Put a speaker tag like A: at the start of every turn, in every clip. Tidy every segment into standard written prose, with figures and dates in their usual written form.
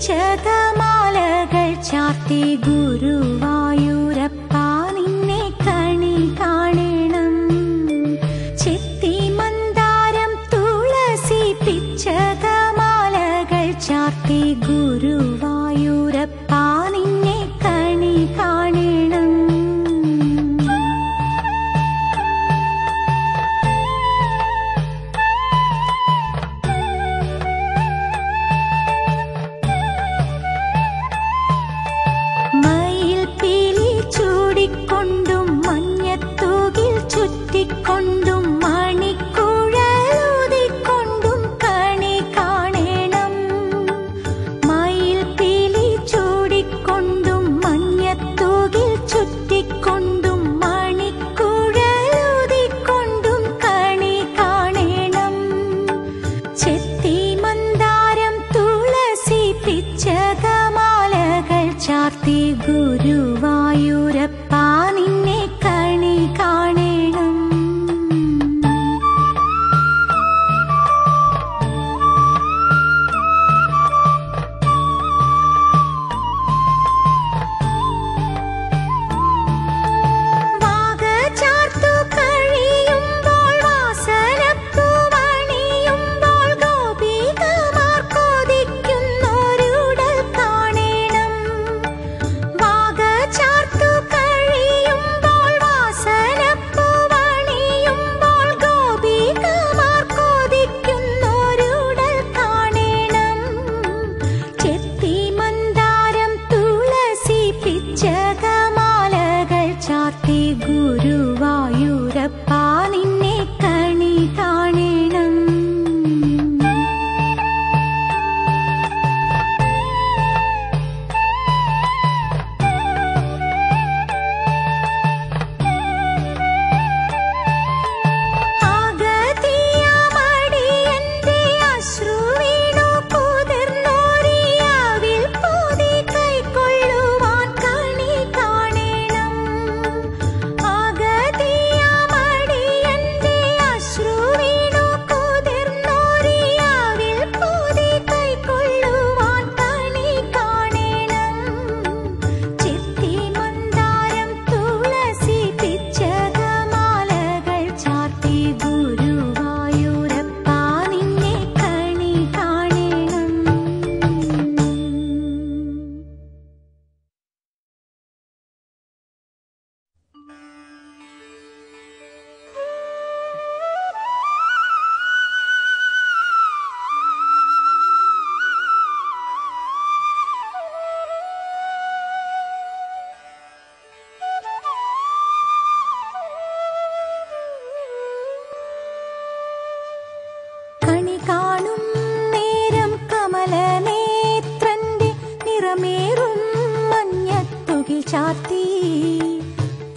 A: പിച്ചകമാലകൾ ചാർത്തി ഗുരുവായൂരപ്പ നിന്നെ കണി കാണണം. ചെത്തി മന്ദാരം തുളസി പിച്ചകമാലകൾ ചാർത്തി ഗുരുവായൂരപ്പ നിന്നെ കണി കാണണം. കൊണ്ടും മഞ്ഞത്തൂകിൽ ചുറ്റിക്കൊണ്ടും മണിക്കുഴലൂതിക്കൊണ്ടും കണി കാണണം. മയിൽ പീലി ചൂടിക്കൊണ്ടും മഞ്ഞത്തൂകിൽ ചുറ്റിക്കൊണ്ടും മണിക്കുഴലൂതിക്കൊണ്ടും കണി കാണണം. ചെത്തി മന്ദാരം തുളസി പിച്ചകമാലകൾ ചാർത്തി ഗുരുവായൂരപ്പ നിന്നെ കണി കാണണം. വാഗ ചാർത്തു കഴിയുമ്പോൾ വാസനപ്പൂവണിയുമ്പോൾ ഗോപികമാർ കൊതിക്കുന്നൊരുടൽ കാണണം. വാഗ ചാർത്തു കഴിയുമ്പോൾ വാസനപ്പൂവണിയുമ്പോൾ ഗോപികമാർ കൊതിക്കുന്നൊരുടൽ കാണണം. ചെത്തി മന്ദാരം തുളസി പിച്ചകമാലകൾ ചാർത്തി ഗുരുവായൂരപ്പ നിന്നെ കണി കാണണം. ആഗതിയമടിയന്റെ അശ്രുവീണു കുതിർന്നോരിയാവിൽ പൊതി കൈക്കൊള്ളുവാൻ കണി കാണണം. ആഗതിയമടിയന്റെ അശ്രുവീണു കുതിർന്നോരിയാവിൽ പൊതി കൈക്കൊള്ളുവാൻ കണി കാണണം. ചെത്തി മന്ദാരം തുളസി പിച്ചകമാലകൾ ചാർത്തി ഗുരുവായൂരപ്പ നിന്നെ കണി കാണണം. കണി കാണും നേരം കമലനേത്രന്റെ നിറമേറും മഞ്ഞത്തുകിൽ ചാർത്തി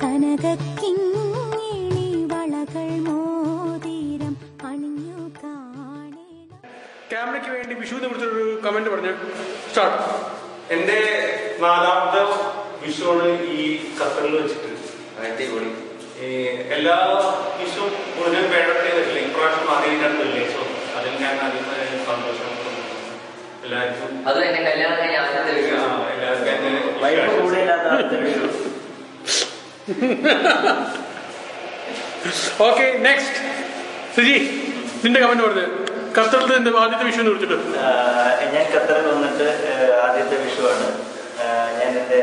A: കനകക്കിങ്ങിണി വളകൾ മോതിരം അണിഞ്ഞു കാണണം.
B: ക്യാമറയ്ക്ക് വേണ്ടി വിഷുവിനെ കുറിച്ചൊരു കമന്റ് പറഞ്ഞു. സ്റ്റാർട്ട്.
C: എന്റെ 4ാമത്തെ വിഷുവാണ് ഈ ഖത്തറിൽ വെച്ചിട്ട്.
D: അടിപൊളി.
C: എല്ലാ വിഷുവും മുഴുവൻ വേണ്ടത്തെ വരില്ല. ഇപ്രാവശ്യം ആദ്യമായിട്ടാണ്. സോ അതിൽ ഞാൻ അതിന് സന്തോഷം. എല്ലാവർക്കും
D: അത് എന്റെ കല്യാണം കഴിഞ്ഞ ആദ്യത്തെ വിഷു.
B: ഓക്കെ, നെക്സ്റ്റ് സുജി, നിന്റെ കമന്റ് പറഞ്ഞു. ഖത്തറിൽ എന്റെ ആദ്യത്തെ വിഷു എന്ന് കുറിച്ചിട്ട്.
E: ഞാൻ ഖത്തറിൽ വന്നിട്ട് ആദ്യത്തെ വിഷുവാണ്. ഞാൻ എന്റെ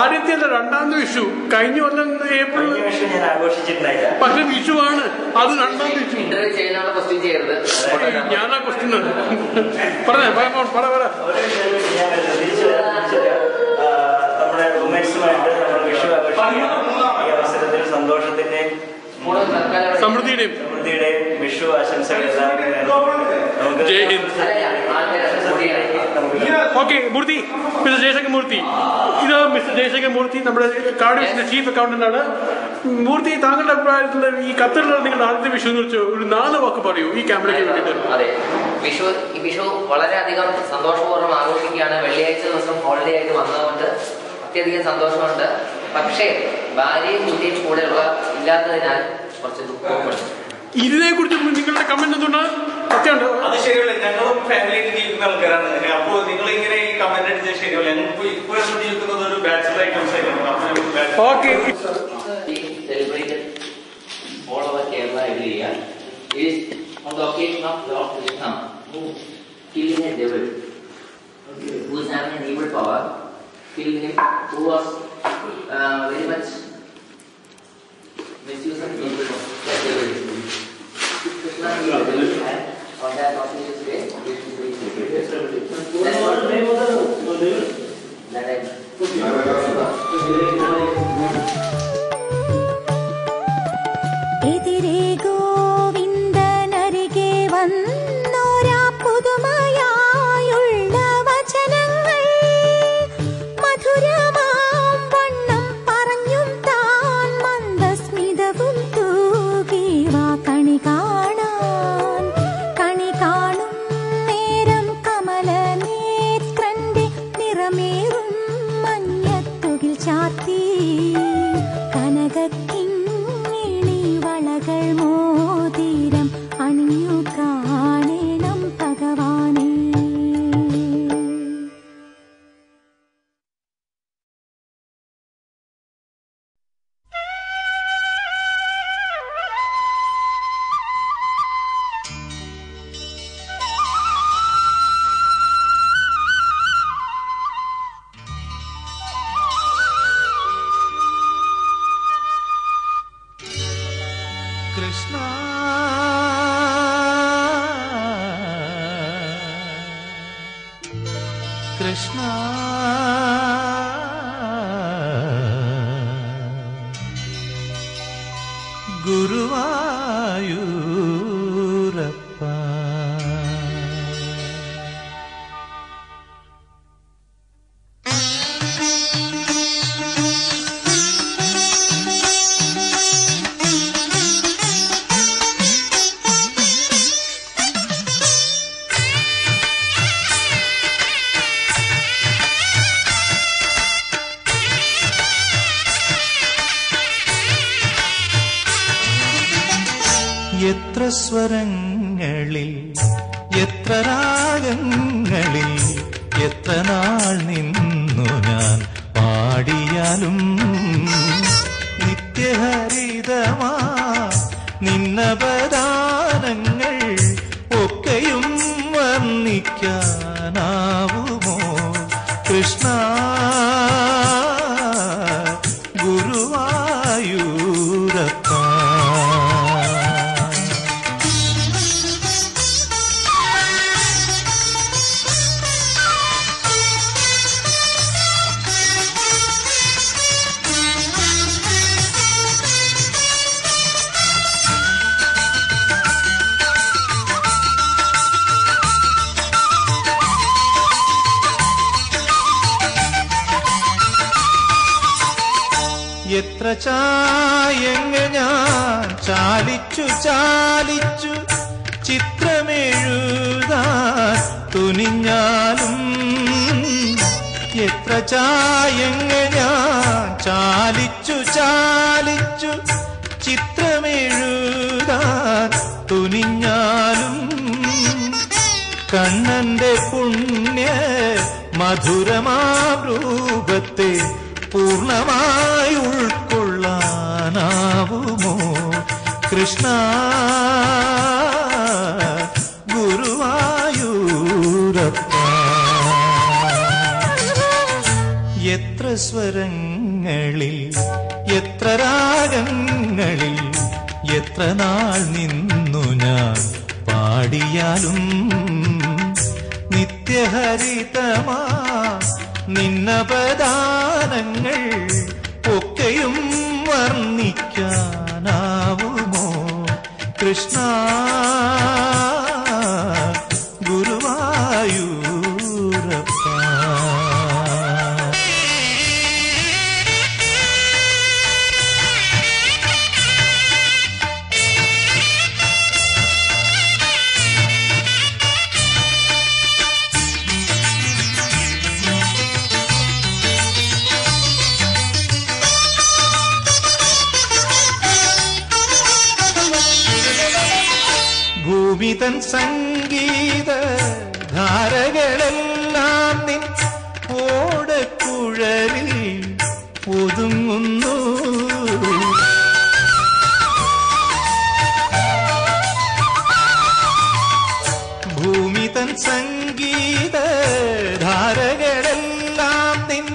B: ആദ്യത്തെ അല്ല, 2ാമത്തെ വിഷു. കഴിഞ്ഞ കൊല്ലം ഏപ്രിൽ
E: വിഷു ഞാൻ ആഘോഷിച്ചിട്ടുണ്ടായില്ല.
B: പക്ഷെ വിഷുവാണ് അത് 2ാമത്തെ വിഷു.
D: ഇന്റർവ്യൂ ചെയ്യുന്ന ക്വസ്റ്റ്യൻ ചെയ്യരുത്.
B: ഞാനാ ക്വസ്റ്റ്യൻ പറഞ്ഞേ. പറ
E: ഞാൻ നമ്മുടെ വുമൻസുമായിട്ട് നമ്മൾ വിഷു ആഘോഷിക്കുകയാണ്. ഈ അവസരത്തിൽ സന്തോഷത്തിന്റെയും
B: സമൃദ്ധിയുടെയും
E: വിഷു ആശംസകൾ എല്ലാവരും.
B: ജയ് ഹിന്ദ്. ഓക്കെ, മൂർത്തി, മിസ്റ്റർ ജയശങ്കർ മൂർത്തി. ഇത് മിസ്റ്റർ ജയശങ്കർ മൂർത്തി, നമ്മുടെ കാർഡിയുടെ ചീഫ് അക്കൗണ്ടന്റ് ആണ്. മൂർത്തി, താങ്കളുടെ അഭിപ്രായത്തിൽ ഈ ഖത്തറിലുള്ള നിങ്ങളുടെ ആദ്യത്തെ വിഷു എന്ന് വെച്ചാൽ ഒരു 4 വാക്ക് പറയൂ ഈ ക്യാമറയ്ക്ക് വേണ്ടിയിട്ട്.
D: അതെ, വിഷു വളരെയധികം സന്തോഷപൂർവ്വം ആഘോഷിക്കുകയാണ്. വെള്ളിയാഴ്ച ദിവസം ഹോളിഡേ ആയിട്ട് വന്നതുകൊണ്ട് അത്യധികം സന്തോഷമുണ്ട്. പക്ഷേ ഭാര്യയും കുട്ടിയും കൂടെയുള്ള ഇല്ലാത്തതിനാൽ കുറച്ച് ദുഃഖമുണ്ട്.
B: ഇതിനെക്കുറിച്ച് നിങ്ങളുടെ കമന്റ് എന്തുകൊണ്ടാണ്?
C: അത് ശരിയല്ല, ഞങ്ങളും ഫാമിലിയായിട്ട് ജീവിക്കുന്ന ആൾക്കാരാണ്. അപ്പോൾ നിങ്ങൾ ഇങ്ങനെ ശരിയല്ല. ഇപ്പോൾ നിൽക്കുന്നത് ഒരു ബാച്ചലർ ഐറ്റംസ് ആയിരുന്നു.
B: Okay.
D: Celebrated all over Kerala every year. It is on the occasion of Lord Krishna killing a devil who is having an evil power, killing him, who was very much misusing evil that devil. Krishna is the devil, and on that auspicious day, we should be celebrated. That's what the name of the devil. That I.
A: എതിരെ ഗോവിന്ദനരികെ വന്നോരാ പുതുമയായുള്ള വചനങ്ങൾ മധുരമാം വണ്ണം പറഞ്ഞും താൻ മന്ദസ്മിതവും തൂകി വാ കണി കാണും നേരം കമലനേത്രന്റെ നിറമേറും മഞ്ഞത്തുകിൽ ചാർത്തി കനകക്കിങ്ങിണി വളകൾ മോതിരം അണിഞ്ഞു കാണണം ഭഗവാനേ.
F: കൃഷ്ണ കൃഷ്ണ ഗുരുവായൂരപ്പ എത്ര സ്വരങ്ങളിൽ എത്ര രാഗങ്ങളിൽ എത്ര നാൾ നിന്നു ഞാൻ പാടിയാലും നിത്യഹരിതമാ നിന്നപദാനങ്ങൾ ഒക്കെയും വർണ്ണിക്കാനാവുമോ കൃഷ്ണ ഗുരുവായൂരപ്പ. എത്ര ചായങ്ങ ഞാൻ ചാലിച്ചു ചാലിച്ചു ചിത്രമെഴുതാൻ തുനിഞ്ഞാലും എത്ര ചായങ്ങ ഞാൻ ചാലിച്ചു ചാലിച്ചു ചിത്രമെഴുതാൻ തുനിഞ്ഞാലും കണ്ണന്റെ പുണ്യ മധുരമാം രൂപത്തെ പൂർണ്ണമായി ഉൾക്കൊള്ളാനാവുമോ കൃഷ്ണ ഗുരുവായൂരപ്പ. എത്ര സ്വരങ്ങളിൽ എത്ര രാഗങ്ങളിൽ എത്ര നാൾ നിന്നു ഞാൻ പാടിയാലും നിത്യഹരിതമാ നിന്നപദാനങ്ങൾ ഒക്കെയും വർണ്ണിക്കാനാവുമോ കൃഷ്ണ ഗുരുവായൂരപ്പ. ഭൂമിതൻ സംഗീത ധാരകളെല്ലാം നിൻ സംഗീത ധാരകളെല്ലാം നിൻ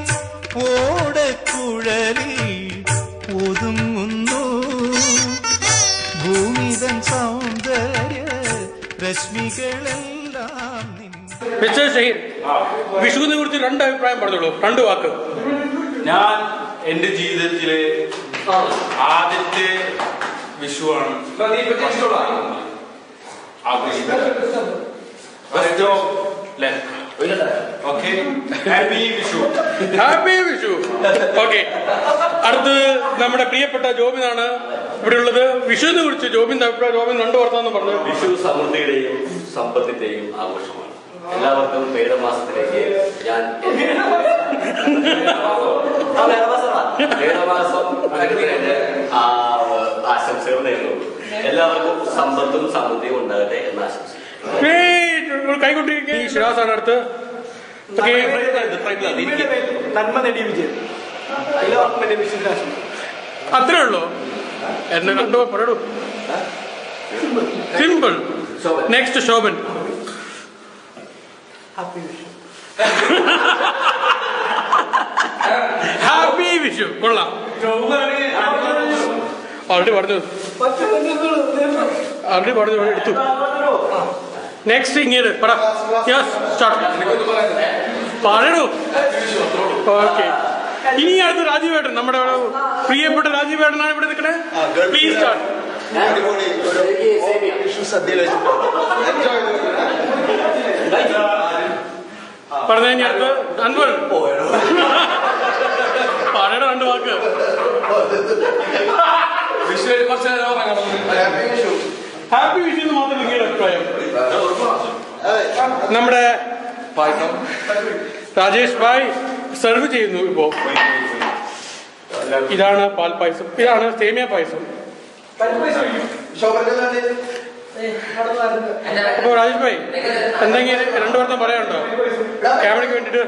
F: ഓടക്കുഴലിൽ ഒതുങ്ങുന്നു. ഭൂമിതൻ സൗന്ദര്യ രശ്മികളെല്ലാം നിൻ.
B: മിസ്റ്റർ ഷഹീർ, വിഷുവിനെ കുറിച്ച് 2 അഭിപ്രായം പറഞ്ഞോളൂ, 2 വാക്ക്.
C: ഞാൻ എന്റെ ജീവിതത്തിലെ ആദ്യത്തെ വിഷുവാണ് happy Vishu.
B: Happy Vishu. Okay, അടുത്ത് നമ്മുടെ പ്രിയപ്പെട്ട ജോബിനാണ് ഇവിടെ ഉള്ളത്. വിഷുവിനെ കുറിച്ച് ജോബിന്റെ അഭിപ്രായം. ജോബിൻ 2 വർത്താന്ന് പറഞ്ഞു.
G: വിഷു സമൃദ്ധിയുടെയും സമ്പത്തിന്റെയും ആഘോഷമാണ്. എല്ലാവർക്കും മേടമാസത്തിലേക്ക് ഞാൻ മേടമാസം ആശംസകൾ നേരുന്നു. എല്ലാവർക്കും സമ്പത്തും സമൃദ്ധിയും ഉണ്ടാകട്ടെ എന്ന് ആശംസിക്കുന്നു.
B: കൈകൊണ്ടിരിക്കുക. ഷിറാസാണ് അടുത്ത്.
E: നന്മ നേടിയ വിജയം. എല്ലാവർക്കും എന്റെ വിശ്വസിച്ചു.
B: അത്രേ ഉള്ളൂ. എന്നെ 2 പറയൂ. Simple. Next Shobhan. Happy Vishu. കൊള്ളാം. ഓൾറെഡി പറഞ്ഞു എടുത്തു. നെക്സ്റ്റ് ഇങ്ങനെ പറ. പറയണു. ഓക്കെ, ഇനി അടുത്ത് രാജീവേട്ടൻ. നമ്മുടെ പ്രിയപ്പെട്ട രാജീവേട്ടനാണ് ഇവിടെ നിൽക്കണേ. Please start. പറഞ്ഞു കഴിഞ്ഞ അടുത്ത് അൻവർ പറയണ 2 വാക്ക്. ഹാപ്പി വിഷു എന്ന് മാത്രം നിങ്ങളുടെ അഭിപ്രായം. നമ്മുടെ രാജേഷ് ഭായ് സെർവ് ചെയ്യുന്നു. ഇപ്പോ ഇതാണ് പാൽ പായസം, ഇതാണ് സേമിയ പായസം. അപ്പൊ രാജേഷ് ഭായ് എന്തെങ്കിലും 2 വർഷം പറയാനുണ്ടോ ക്യാമറയ്ക്ക് വേണ്ടിട്ട്?